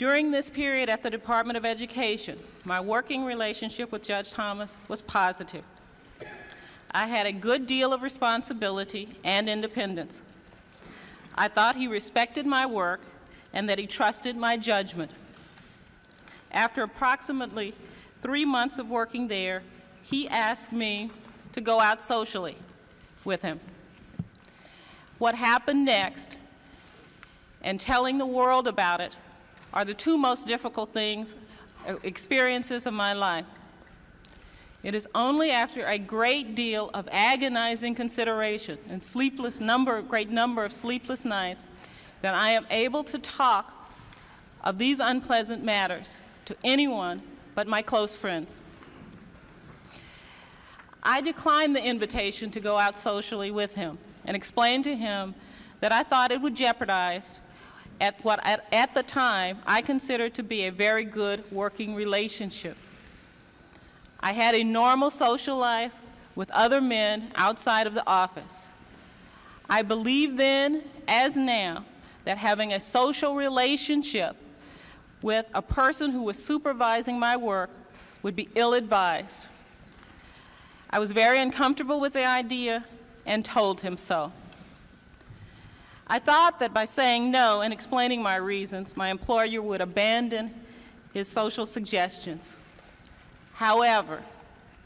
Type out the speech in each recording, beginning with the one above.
During this period at the Department of Education, my working relationship with Judge Thomas was positive. I had a good deal of responsibility and independence. I thought he respected my work and that he trusted my judgment. After approximately 3 months of working there, he asked me to go out socially with him. What happened next and telling the world about it are the two most difficult experiences of my life. It is only after a great deal of agonizing consideration and great number of sleepless nights that I am able to talk of these unpleasant matters to anyone but my close friends. I declined the invitation to go out socially with him and explained to him that I thought it would jeopardize what at the time I considered to be a very good working relationship. I had a normal social life with other men outside of the office. I believed then, as now, that having a social relationship with a person who was supervising my work would be ill-advised. I was very uncomfortable with the idea and told him so. I thought that by saying no and explaining my reasons, my employer would abandon his social suggestions. However,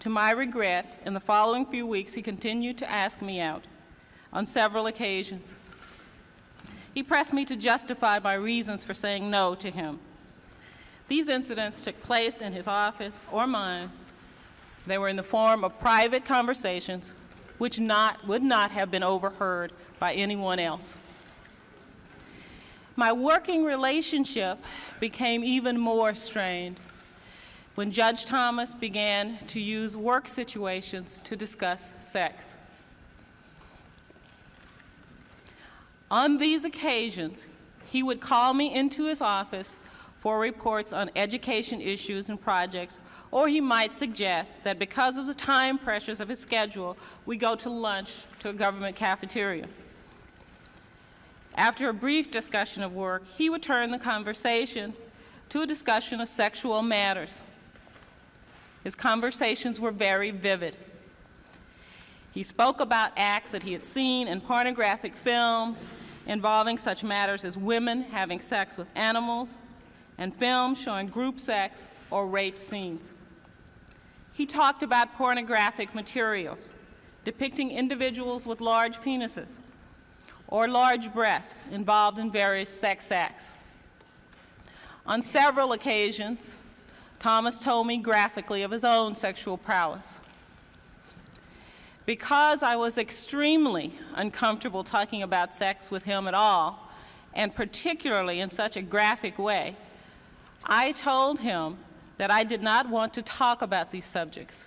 to my regret, in the following few weeks, he continued to ask me out on several occasions. He pressed me to justify my reasons for saying no to him. These incidents took place in his office or mine. They were in the form of private conversations which would not have been overheard by anyone else. My working relationship became even more strained when Judge Thomas began to use work situations to discuss sex. On these occasions, he would call me into his office for reports on education issues and projects, or he might suggest that because of the time pressures of his schedule, we go to lunch to a government cafeteria. After a brief discussion of work, he would turn the conversation to a discussion of sexual matters. His conversations were very vivid. He spoke about acts that he had seen in pornographic films involving such matters as women having sex with animals and films showing group sex or rape scenes. He talked about pornographic materials depicting individuals with large penises or large breasts involved in various sex acts. On several occasions, Thomas told me graphically of his own sexual prowess. Because I was extremely uncomfortable talking about sex with him at all, and particularly in such a graphic way, I told him that I did not want to talk about these subjects.